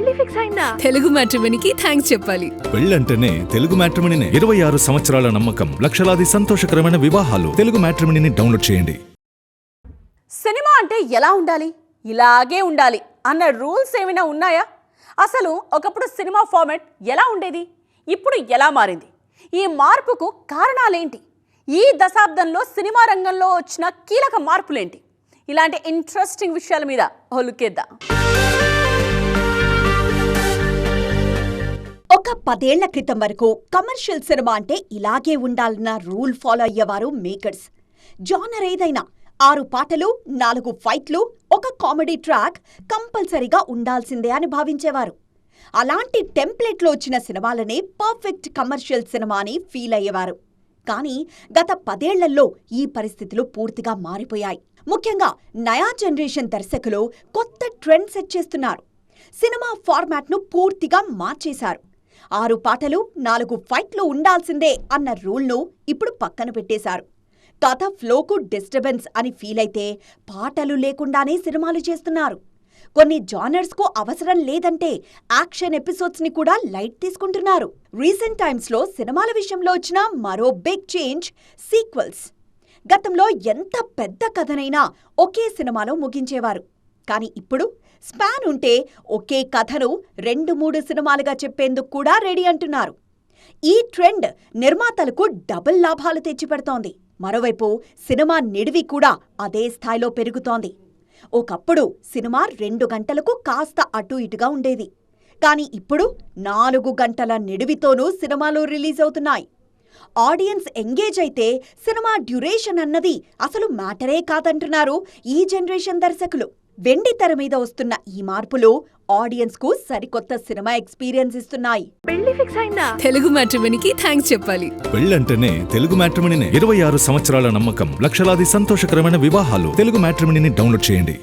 పెళ్లి ఫిక్స్ అయిందా? తెలుగు మ్యాట్రిమోనీకి థ్యాంక్స్ చెప్పాలి. పెళ్ళంటేనే తెలుగు మ్యాట్రిమోనీనే. 26 సంవత్సరాల నమ్మకం, లక్షలాది సంతోషకరమైన వివాహాలు. తెలుగు మ్యాట్రిమోనీని డౌన్లోడ్ చేయండి. సినిమా అంటే ఎలా ఉండాలి, ఇలాగే ఉండాలి అన్న రూల్స్ ఏమైనా ఉన్నాయా? అసలు ఒకప్పుడు సినిమా ఫార్మాట్ ఎలా ఉండేది, ఇప్పుడు ఎలా మారింది? ఈ మార్పుకు కారణాలేంటి? ఈ దశాబ్దంలో సినిమా రంగంలో వచ్చిన కీలక మార్పులేంటి? ఇలాంటి ఇంట్రెస్టింగ్ విషయాల మీద ఓ లుక్ వేద్దాం. ఒక 10 ఏళ్ల క్రితం వరకు కమర్షియల్ సినిమా అంటే ఇలాగే ఉండాలన్న రూల్ ఫాలో అయ్యేవారు మేకర్స్. జానర్ ఏదైనా 6 పాటలు, 4 ఫైట్లు, ఒక కామెడీ ట్రాక్ కంపల్సరీగా ఉండాల్సిందే అని భావించేవారు. అలాంటి టెంప్లెట్లో వచ్చిన సినిమాలనే పర్ఫెక్ట్ కమర్షియల్ సినిమా అని ఫీల్ అయ్యేవారు. కానీ గత 10 ఏళ్లలో ఈ పరిస్థితులు పూర్తిగా మారిపోయాయి. ముఖ్యంగా నయా జనరేషన్ దర్శకులు కొత్త ట్రెండ్ సెట్ చేస్తున్నారు. సినిమా ఫార్మాట్ను పూర్తిగా మార్చేశారు. 6 పాటలు, 4 ఫైట్లు ఉండాల్సిందే అన్న రూల్ను ఇప్పుడు పక్కన పెట్టేశారు. కథ ఫ్లోకు డిస్టర్బెన్స్ అని ఫీల్ అయితే పాటలు లేకుండానే సినిమాలు చేస్తున్నారు. కొన్ని జానర్స్కు అవసరం లేదంటే యాక్షన్ ఎపిసోడ్స్ని కూడా లైట్ తీసుకుంటున్నారు. రీసెంట్ టైమ్స్లో సినిమాల విషయంలో వచ్చిన మరో బిగ్ చేంజ్ సీక్వెల్స్. గతంలో ఎంత పెద్ద కథనైనా ఒకే సినిమాలో ముగించేవారు. కానీ ఇప్పుడు స్పాన్ ఉంటే ఒకే కథను 2-3 సినిమాలుగా చెప్పేందుకు కూడా రెడీ అంటున్నారు. ఈ ట్రెండ్ నిర్మాతలకు డబుల్ లాభాలు తెచ్చిపెడుతోంది. మరోవైపు సినిమా నిడివి కూడా అదే స్థాయిలో పెరుగుతోంది. ఒకప్పుడు సినిమా 2 గంటలకు కాస్త అటు ఇటుగా ఉండేది. కానీ ఇప్పుడు 4 గంటల నిడివితోనూ సినిమాలు రిలీజ్ అవుతున్నాయి. ఆడియన్స్ ఎంగేజ్ అయితే సినిమా డ్యూరేషన్ అన్నది అసలు మ్యాటరే కాదంటున్నారు ఈ జనరేషన్ దర్శకులు. వెండి తెర మీద వస్తున్న ఈ మార్పులు ఆడియన్స్ కు సరికొత్త సినిమా ఎక్స్పీరియన్స్ ఇస్తున్నాయి. పెళ్లి ఫిక్స్ అయిందా? తెలుగు మ్యాట్రిమోనీకి థ్యాంక్స్ చెప్పాలి. పెళ్ళంటేనే తెలుగు మ్యాట్రిమోనీనే. 26 సంవత్సరాల నమ్మకం, లక్షలాది సంతోషకరమైన వివాహాలు. తెలుగు మ్యాట్రిమోనీని డౌన్లోడ్ చేయండి.